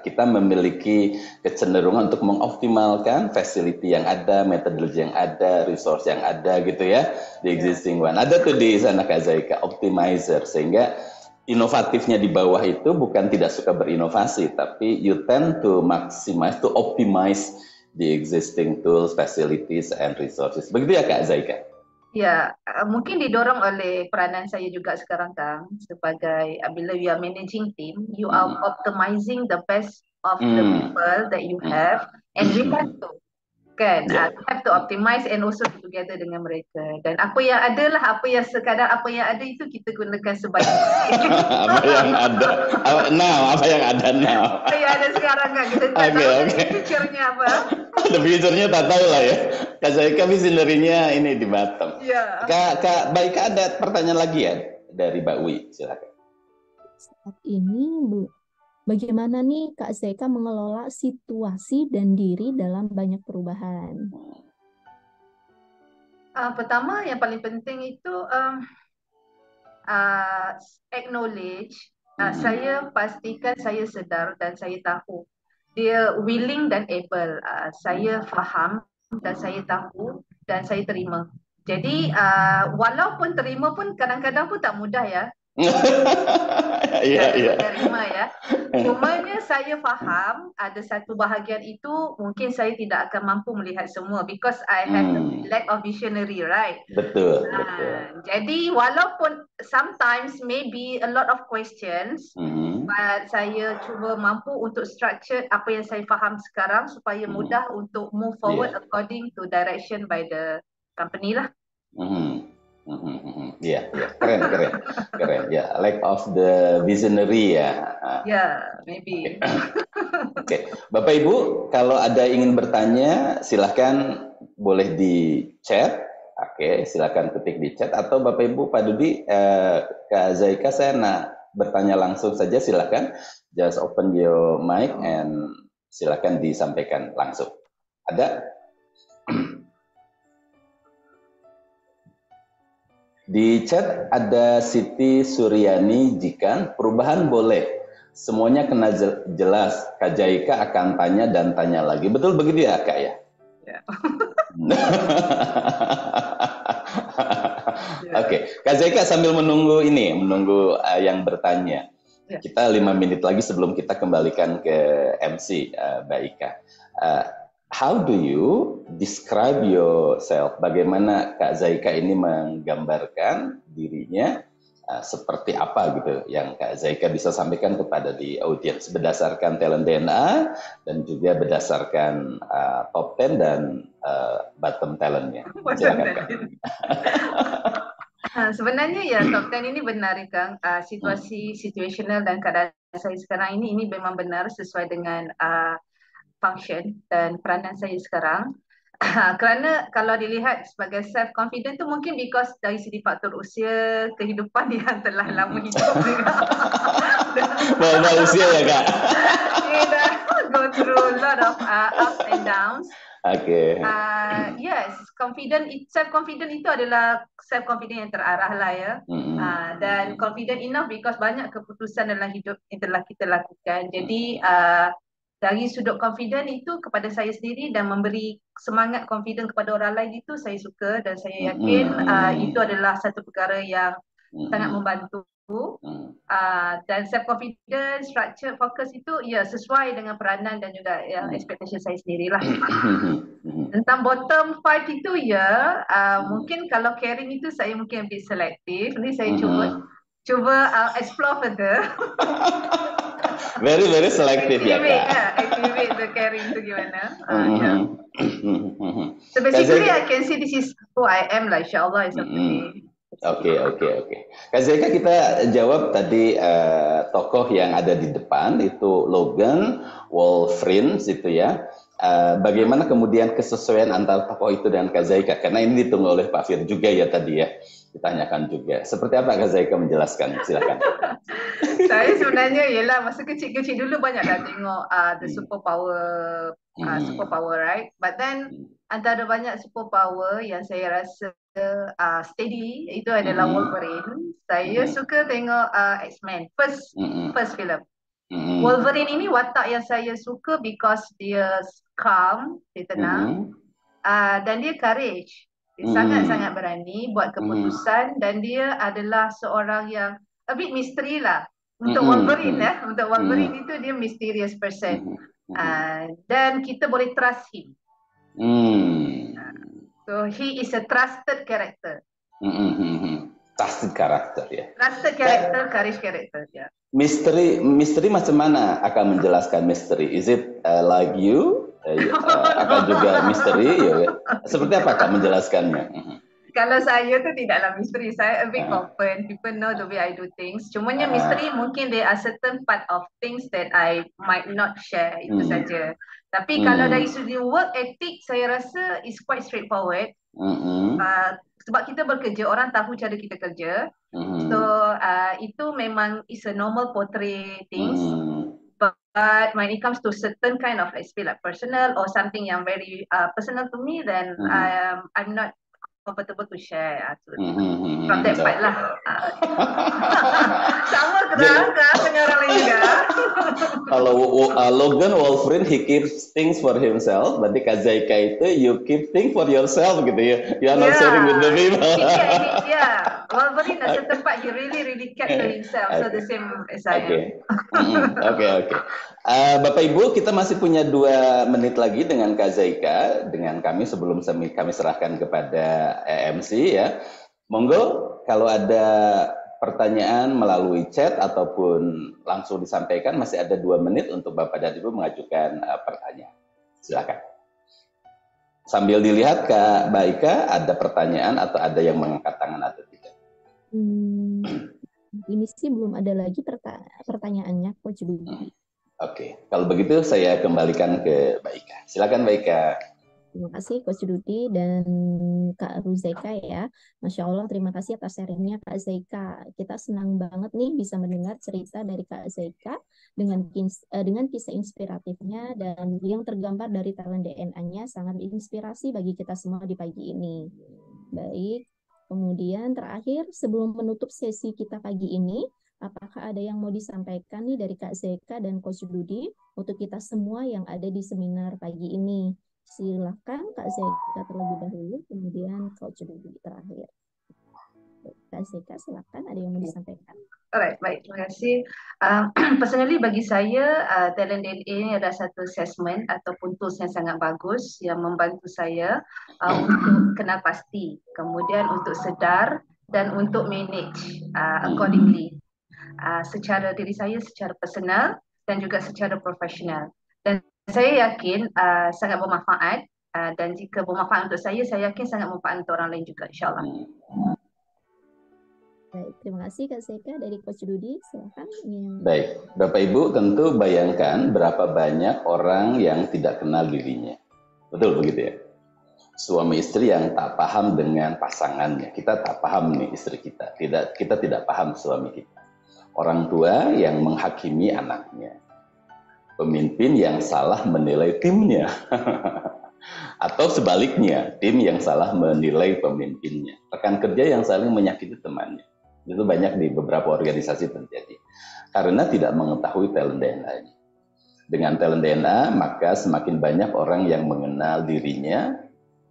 kita memiliki kecenderungan untuk mengoptimalkan facility yang ada, metodologi yang ada, resource yang ada gitu ya, the existing one. Ada tuh di sana Kak Zaika, optimizer, sehingga inovatifnya di bawah itu bukan tidak suka berinovasi, tapi you tend to maximize, to optimize the existing tools, facilities, and resources. Begitu ya Kak Zaika? Ya, mungkin didorong oleh peranan saya juga sekarang Kang, sebagai bila you are managing team, you are optimizing the best of the people that you have, and we have to have to optimize and also together dengan mereka. Dan apa yang ada lah, apa yang ada itu kita gunakan sebaik-baik. Apa yang ada now. Apa yang ada sekarang kan, kita tak tahu future-nya apa. The future-nya tak tahu lah ya. Kak Zaika visionary-nya ini di Batam. Ya. Kak Baika, ada pertanyaan lagi ya dari Mbak Wi, silakan. Saat ini bagaimana nih Kak Zaika mengelola situasi dan diri dalam banyak perubahan? Pertama, yang paling penting itu acknowledge. Saya pastikan saya sedar dan saya tahu dia willing dan able. Saya faham dan saya tahu dan saya terima. Jadi walaupun terima pun kadang-kadang pun tak mudah ya. Terima ya. Cumanya saya faham ada satu bahagian itu mungkin saya tidak akan mampu melihat semua because I have the lack of visionary, right? Betul. Jadi walaupun sometimes maybe a lot of questions, but saya cuba mampu untuk structure apa yang saya faham sekarang supaya mudah untuk move forward according to direction by the company lah. Keren. Ya, lack of the visionary ya. Maybe. Oke. Bapak Ibu, kalau ada ingin bertanya, silahkan boleh di chat. Oke, silahkan ketik di chat. Atau Bapak Ibu, Pak Dudi, Kak Zaika, saya bertanya langsung saja, silahkan. Just open your mic and silahkan disampaikan langsung. Ada? Di chat ada Siti Suryani Jikan, perubahan boleh, semuanya kena jelas, Kak Zaika akan tanya dan tanya lagi. Betul begitu ya Kak ya? Oke, Kak Zaika sambil menunggu yang bertanya. Kita 5 menit lagi sebelum kita kembalikan ke MC Mbak Ika. How do you describe yourself? Bagaimana Kak Zaika ini menggambarkan dirinya seperti apa gitu yang Kak Zaika bisa sampaikan kepada di audiens berdasarkan talent DNA dan juga berdasarkan top 10 dan bottom talentnya. Silakan Kak. Sebenarnya ya top 10 ini benar Kang, situasi situational dan keadaan saya sekarang ini memang benar sesuai dengan function dan peranan saya sekarang. Kerana kalau dilihat sebagai self confident tu mungkin because dari segi faktor usia, kehidupan yang telah lama hidup juga. Dah usia ya Kak. Dah go through a lot of ups and downs. Yes, self confident itu adalah self confident yang terarah lah ya. Dan confident enough because banyak keputusan dalam hidup yang telah kita lakukan. Jadi dari sudut confident itu kepada saya sendiri dan memberi semangat confident kepada orang lain itu saya suka dan saya yakin itu adalah satu perkara yang sangat membantu. Dan self confidence, structure, fokus itu sesuai dengan peranan dan juga expectation saya sendirilah. Tentang bottom 5 itu mungkin kalau caring itu saya mungkin a bit selective. Ni saya cuba explore further. Very very selektif ya Kak. Activate the caring itu gimana? Yeah. So basically I can see this is who I am lah. Insya-Allah is okay. Oke. Kak Zaika, kita jawab tadi tokoh yang ada di depan itu Logan, Wolverine itu ya. Bagaimana kemudian kesesuaian antara tokoh itu dengan Kak Zaika? Karena ini ditunggu oleh Pak Fir juga ya tadi ya. Ditanyakan juga. Seperti apa Kak Zaika menjelaskan? Silakan. Saya sebenarnya ialah masa kecil-kecil dulu banyaklah tengok the superpower, right? But then antara banyak superpower yang saya rasa steady itu adalah Wolverine. Saya suka tengok X-Men first film. Wolverine ini watak yang saya suka because dia calm, dia tenang, dan dia courage. Dia sangat-sangat berani buat keputusan dan dia adalah seorang yang a bit misteri lah. Untuk Wolverine untuk Wolverine itu dia mysterious person. Dan kita boleh trust him. So he is a trusted character. Trusted character ya. Trusted character, courage character ya. Misteri macam mana akan menjelaskan misteri? Is it like you? Akan juga misteri ya? Seperti apa Kak menjelaskannya? Kalau saya tu tidaklah misteri, saya a bit open. People know the way I do things. Cumanya misteri mungkin there are certain part of things that I might not share, itu saja. Tapi kalau dari segi work ethic, saya rasa is quite straightforward. Sebab kita bekerja, orang tahu cara kita kerja. So itu memang is a normal portray things. But when it comes to certain kind of like personal or something yang very personal to me, then I'm not comfortable to share from that part lah. Sama kerangka dengan orang lain juga. Kalau Logan Wolverine he keeps things for himself, berarti Kak Zaika itu you keep things for yourself gitu ya. You are not sharing with the people. Wolverine at certain part he really kept to himself, so the same as I am. Oke. Bapak Ibu, kita masih punya 2 menit lagi dengan Kak Zaika, dengan kami sebelum kami serahkan kepada MC ya. Monggo kalau ada pertanyaan melalui chat ataupun langsung disampaikan, masih ada 2 menit untuk Bapak dan Ibu mengajukan pertanyaan. Silakan. Sambil dilihat Kak Baika, ada pertanyaan atau ada yang mengangkat tangan atau tidak? Ini sih belum ada lagi pertanyaannya, Coach Budi. Oke, kalau begitu saya kembalikan ke Baika. Silakan Baika. Terima kasih Coach Dudi dan Kak Ruzaika ya. Masya Allah, terima kasih atas sharingnya Kak Zaika. Kita senang banget nih bisa mendengar cerita dari Kak Zaika dengan kisah inspiratifnya dan yang tergambar dari talent DNA-nya sangat inspirasi bagi kita semua di pagi ini. Baik, kemudian terakhir sebelum menutup sesi kita pagi ini, apakah ada yang mau disampaikan nih dari Kak Zaika dan Coach Dudi untuk kita semua yang ada di seminar pagi ini? Silakan Kak Zaika terlebih dahulu, kemudian Coach Dudi terakhir. Kak Zaika, silakan, ada yang mau disampaikan. Alright, baik, terima kasih. Personally bagi saya, talent DNA ini adalah satu assessment ataupun tools yang sangat bagus yang membantu saya untuk kenal pasti, kemudian untuk sedar dan untuk manage accordingly. Secara diri saya, secara personal dan juga secara profesional. Dan saya yakin sangat bermanfaat dan jika bermanfaat untuk saya yakin sangat bermanfaat untuk orang lain juga, insyaAllah. Baik, terima kasih Kak Zaika. Dari Coach Dudi, silakan. Baik, Bapak Ibu tentu bayangkan berapa banyak orang yang tidak kenal dirinya. Betul begitu ya? Suami istri yang tak paham dengan pasangannya. Kita tak paham nih istri kita. Kita tidak paham suami kita. Orang tua yang menghakimi anaknya. Pemimpin yang salah menilai timnya. Atau sebaliknya, tim yang salah menilai pemimpinnya. Rekan kerja yang saling menyakiti temannya. Itu banyak di beberapa organisasi terjadi. Karena tidak mengetahui talent DNA-nya. Dengan talent DNA, maka semakin banyak orang yang mengenal dirinya,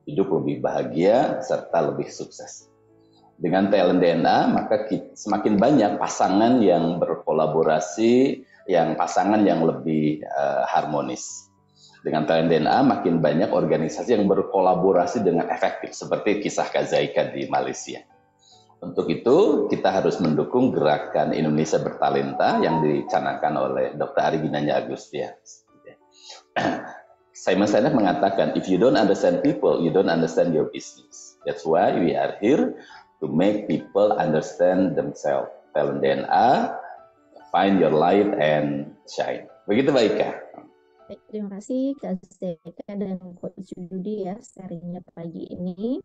hidup lebih bahagia, serta lebih sukses. Dengan talent DNA, maka semakin banyak pasangan yang berkolaborasi, pasangan yang lebih harmonis. Dengan talent DNA, makin banyak organisasi yang berkolaborasi dengan efektif, seperti kisah Kak Zaika di Malaysia. Untuk itu, kita harus mendukung gerakan Indonesia Bertalenta yang dicanangkan oleh Dr. Ari Ginanjar Agustia. Simon Sinek mengatakan, if you don't understand people, you don't understand your business. That's why we are here to make people understand themselves. Talent DNA, find your light and shine. Begitu Mbak Ika. Baik, terima kasih Kak Zeka dan Coach Judi ya sharingnya pagi ini.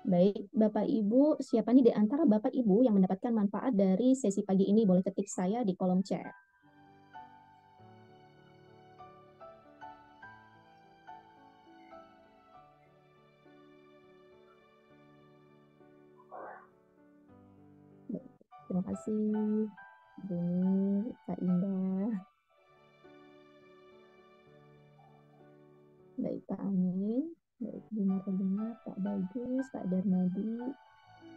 Baik, Bapak Ibu, siapa nih di antara Bapak Ibu yang mendapatkan manfaat dari sesi pagi ini? Boleh ketik saya di kolom chat. Baik, terima kasih, Buni, Kak Indah. Baik, Pak Amin. Baik, dengar, Pak Bagus, Pak Darmadi.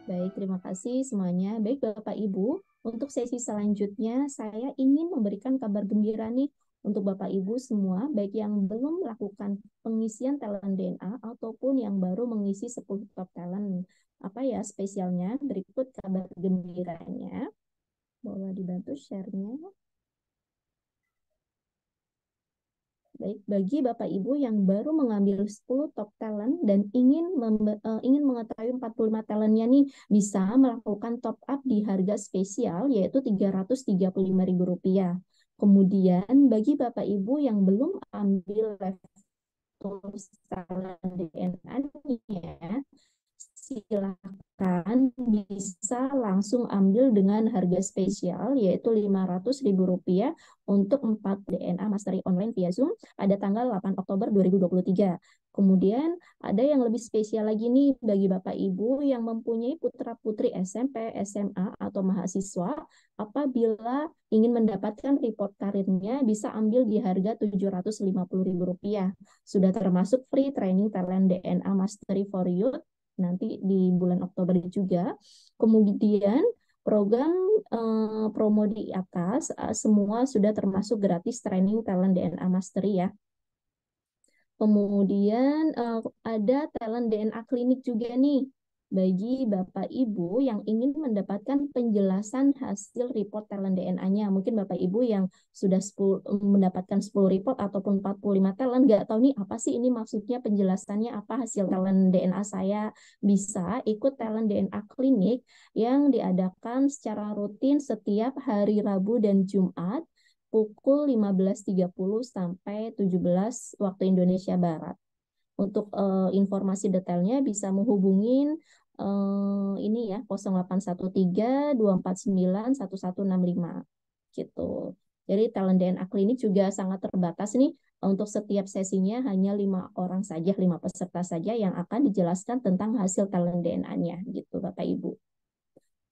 Baik, terima kasih semuanya. Baik, Bapak Ibu, untuk sesi selanjutnya saya ingin memberikan kabar gembira nih untuk Bapak Ibu semua, baik yang belum melakukan pengisian talent DNA ataupun yang baru mengisi 10 top talent. Apa ya spesialnya? Berikut kabar gembiranya. Boleh dibantu share-nya. Baik, bagi Bapak Ibu yang baru mengambil 10 top talent dan ingin mengetahui 45 talentnya nih, bisa melakukan top up di harga spesial yaitu Rp335.000. Kemudian bagi Bapak Ibu yang belum ambil level talent DNA-nya, silakan bisa langsung ambil dengan harga spesial yaitu Rp500.000 untuk 4 DNA Mastery Online via Zoom pada tanggal 8 Oktober 2023. Kemudian ada yang lebih spesial lagi nih bagi Bapak Ibu yang mempunyai putra-putri SMP, SMA, atau mahasiswa, apabila ingin mendapatkan report karirnya bisa ambil di harga Rp750.000. Sudah termasuk free training talent DNA Mastery for Youth nanti di bulan Oktober juga. Kemudian program promo di atas semua sudah termasuk gratis training talent DNA Mastery ya. Kemudian ada talent DNA klinik juga nih bagi Bapak Ibu yang ingin mendapatkan penjelasan hasil report talent DNA-nya. Mungkin Bapak Ibu yang sudah mendapatkan 10 report ataupun 45 talent, nggak tahu nih apa sih ini maksudnya penjelasannya apa hasil talent DNA saya, bisa ikut talent DNA klinik yang diadakan secara rutin setiap hari Rabu dan Jumat pukul 15.30 sampai 17 waktu Indonesia Barat. Untuk informasi detailnya bisa menghubungin ini ya 0813-249-1165 gitu. Jadi talent DNA klinik juga sangat terbatas nih, untuk setiap sesinya hanya 5 orang saja, 5 peserta saja yang akan dijelaskan tentang hasil talent DNA-nya gitu Bapak Ibu.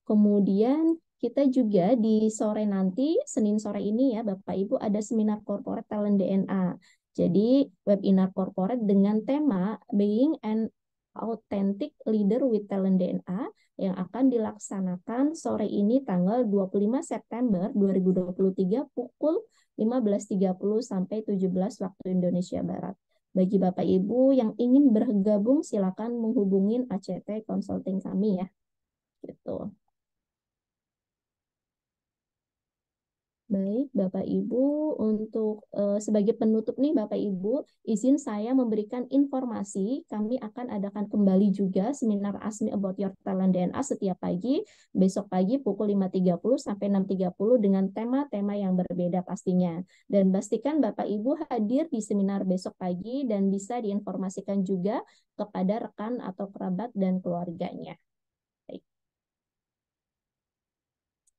Kemudian kita juga di sore nanti, Senin sore ini ya Bapak Ibu, ada seminar corporate talent DNA. Jadi webinar corporate dengan tema Being an Authentic Leader with Talent DNA yang akan dilaksanakan sore ini tanggal 25 September 2023 pukul 15.30 sampai 17 waktu Indonesia Barat. Bagi Bapak Ibu yang ingin bergabung silakan menghubungin ACT Consulting kami ya. Gitu. Baik, Bapak Ibu, untuk sebagai penutup nih Bapak Ibu, izin saya memberikan informasi, kami akan adakan kembali juga seminar Ask Me About Your Talent DNA setiap pagi, besok pagi pukul 5.30 sampai 6.30 dengan tema-tema yang berbeda pastinya. Dan pastikan Bapak Ibu hadir di seminar besok pagi dan bisa diinformasikan juga kepada rekan atau kerabat dan keluarganya.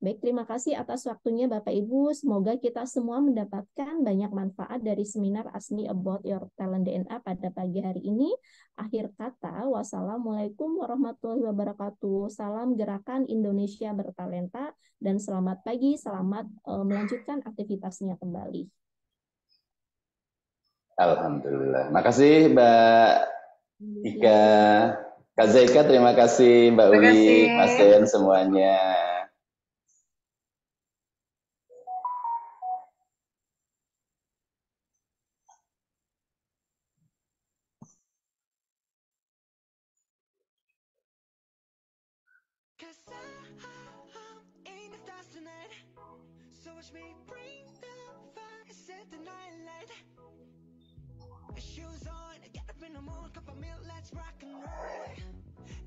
Baik, terima kasih atas waktunya Bapak Ibu. Semoga kita semua mendapatkan banyak manfaat dari seminar Ask Me About Your Talent DNA pada pagi hari ini. Akhir kata, wassalamualaikum warahmatullahi wabarakatuh. Salam gerakan Indonesia Bertalenta dan selamat pagi, selamat melanjutkan aktivitasnya kembali. Alhamdulillah. Makasih Mbak Ika. Kak Zeka, terima kasih Mbak Uli, Mas Den semuanya. Cause watch me bring the fire, set the night light. Shoes on, get up in the morning, cup of milk, let's rock and roll.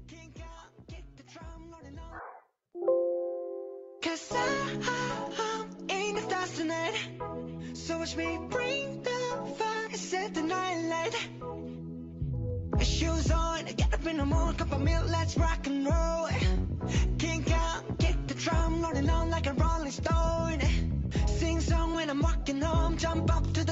Kink out, get the drum rolling on. 'Cause I'm in the stars tonight. So watch me bring the fire, set the night light. Shoes on, get up in the morning, cup of milk, let's rock and roll. Kink out, get the drum rolling on like a rolling stone. Sing song when I'm walking home, jump up to